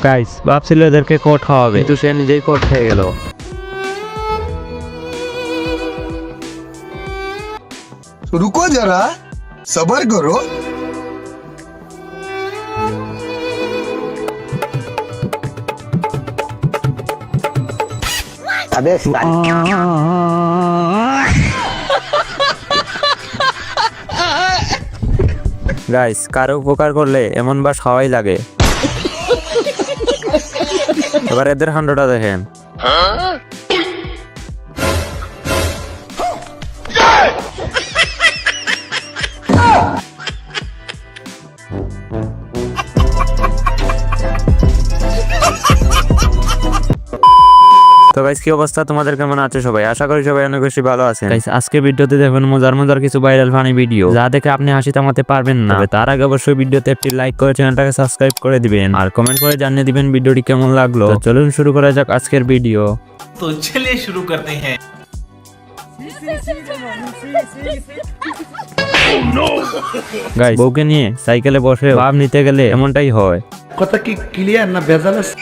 Guys ভাবছিল এদেরকে coat খাওয়াবে, কিন্তু সে নিজেই কোট খেয়ে গেল। रुको जरा सबर करो। अबे গাইস কারো উপকার করলে এমন বাস খাওয়াই লাগে। এবার এদের কাণ্ডটা দেখেন। তো গাইস কি অবস্থা তোমাদের, কেমন আছে সবাই? আশা করি সবাই অনেক বেশি ভালো আছেন। গাইস আজকে ভিডিওতে দেখবেন মজার কিছু ভাইরাল ফানি ভিডিও, যা দেখে আপনি হাসি থামাতে পারবেন না। তার আগে অবশ্যই ভিডিওতে একটি লাইক করে চ্যানেলটাকে সাবস্ক্রাইব করে দিবেন আর কমেন্ট করে জানিয়ে দিবেন ভিডিওটি কেমন লাগলো। তো চলুন শুরু করা যাক আজকের ভিডিও। तो चलिए शुरू करते हैं। গাইস বউকে নিয়ে সাইকেলে বসে ভাব নিতে গেলে এমনটাই হয়। কথা কি ক্লিয়ার না ভেজাল আছে?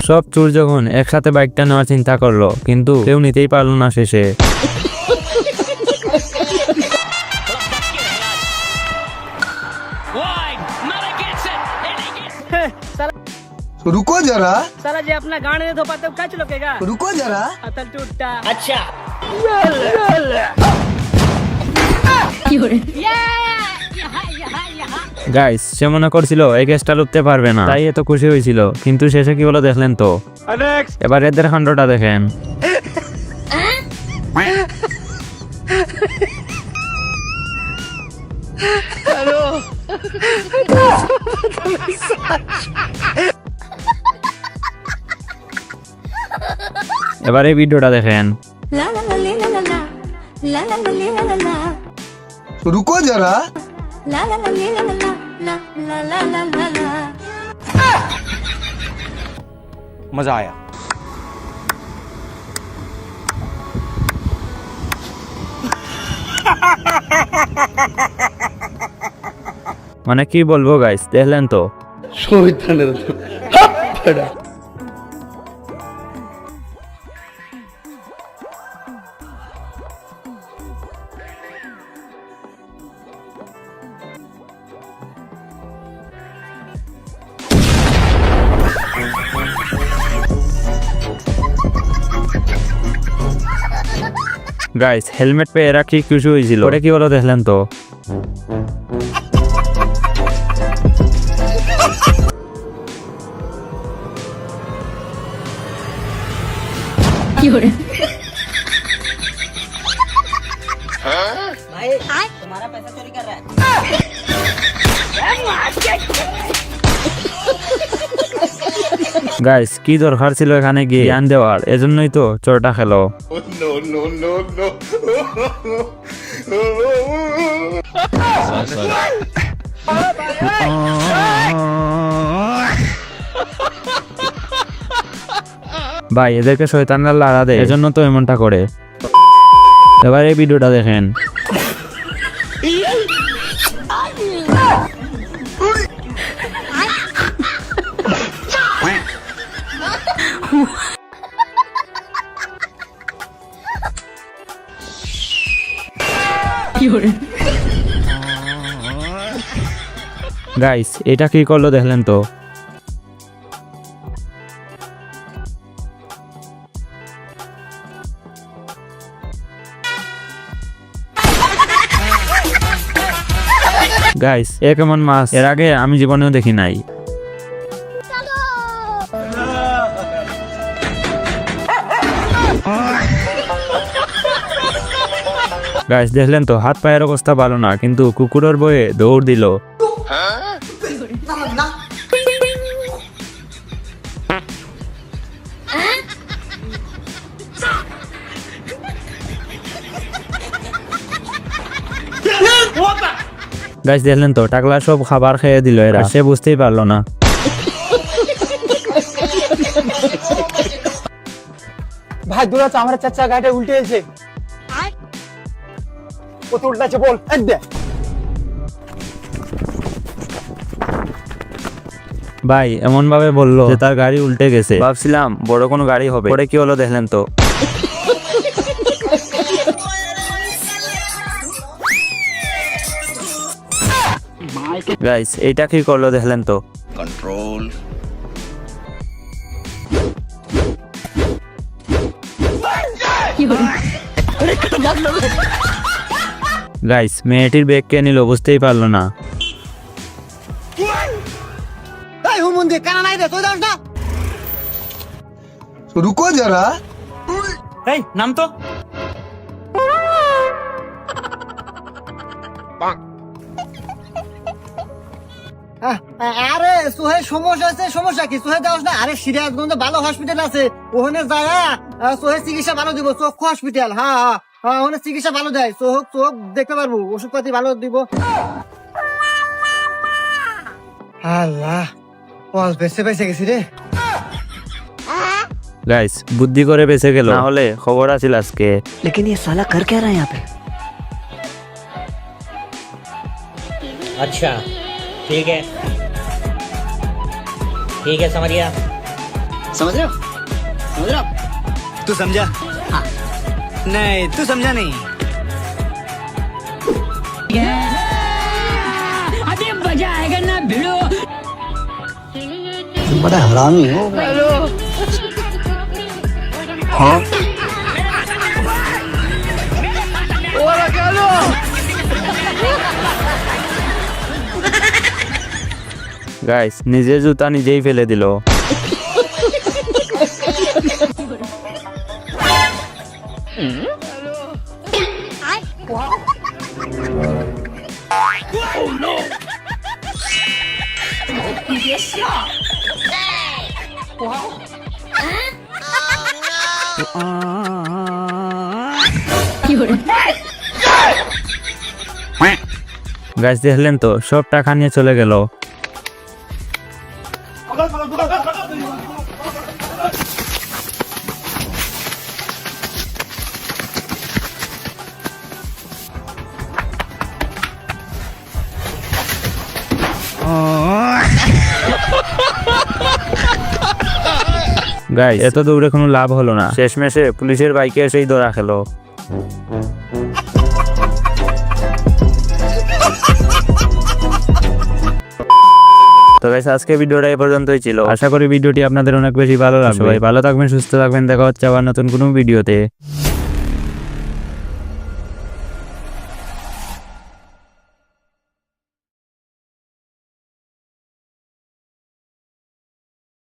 সব চোর যখন একসাথে বাইকটা নেওয়ার চিন্তা করলো, কিন্তু কেউ নিতেই পারলো না শেষে। रुको जरा साला जी अपना गाने नहीं धो पाते क्या चलोकेगा रुको जरा। अतल टूटता अच्छा গাইস সে মনে করছিল এই কেসটা লুটতে পারবে না, তাই এত খুশি হয়েছিল, কিন্তু শেষে কি হলো দেখলেন তো। এবার এদের কাণ্ডটা দেখেন। এবার এই ভিডিওটা দেখেন। रुको जरा मजा आया। মানে কি বলবো গাইস, দেখলেন তো। শয়তানের হাপ্পাড়া। গাইস হেলমেট পেয়ে এরা কি খুশি হয়েছিল, ওটা কি হলো দেখলেন তো। भाई तुम्हारा पैसा चोरी कर रहा है। গাইস কি দরকার ছিল এখানে গিয়ে জ্ঞান দেওয়ার, এজন্যই তো চোরটা খেলো। ভাই এদেরকে শয়তানরা লাড়া দেয়, এজন্য তো এমনটা করে। এবার এই ভিডিওটা দেখেন। গাইস এটা কি করলো দেখলেন তো। গাইস এ কেমন মাছ, এর আগে আমি জীবনেও দেখি নাই। গাইস দেখলেন তো, হাত পায়ের অবস্থা ভালো না, কিন্তু কুকুরের বয়ে দৌড় দিল। গাইস দেখলেন তো, টাকলা সব খাবার খেয়ে দিল এরা, সে বুঝতেই পারলো না। ভাই দৌড়াচ্ছে, আমার চাচা গাড়িটা উল্টে এসে কত উল্টাচ্ছে বল দে। ভাই এমন ভাবে বললো যে তার গাড়ি উল্টে গেছে, ভাবছিলাম বড় কোনো গাড়ি হবে, পরে কি হলো দেখলেন তো। গাইস এইটা কি করলো দেখলেন তো। গাইস মেয়েটির ব্যাগ কে নিল বুঝতেই পারলো না। रुको जरा এই নাম তো আরে সোহে সমস্যা আছে, সমস্যা কি? সোহে যাওস না? আরে সিরাজগঞ্জে ভালো হসপিটাল আছে, ওখানে যায় সোহে চিকিৎসা ভালো দিব। চক্ষু হসপিটাল, হ্যাঁ হ্যাঁ হ্যাঁ, ওখানে চিকিৎসা ভালো দেয়, চোখ দেখতে পারবো, ওষুধ পাতি ভালো দিব। আল্লাহ বল, বেঁচে বেঁচে গেছি রে। গাইস বুদ্ধি করে বেঁচে গেল, না হলে খবর আছিল আজকে। लेकिन ये साला कर क्या रहा है यहाँ पे? अच्छा ठीक है समझ गया। समझ रहे हो? समझ रहे हो? तू समझा? हाँ। नहीं तू समझा नहीं। अभी मजा आएगा ना भिड़ो। बड़ा हरामी हो। গাইস নিজের জুতা নিজেই ফেলে দিল। গাইস দেখলেন তো, সব টাকা নিয়ে চলে গেল। গাইস এত দৌড়ে কোনো লাভ হলো না, শেষমেশে পুলিশের বাইকে এসেই ধরা খেলো। তো গাইস আজকে ভিডিওটা এই পর্যন্তই ছিল। আশা করি ভিডিওটি আপনাদের অনেক বেশি ভালো লাগবে। সবাই ভালো থাকবেন, সুস্থ থাকবেন, দেখা হচ্ছে আবার নতুন কোনো ভিডিওতে।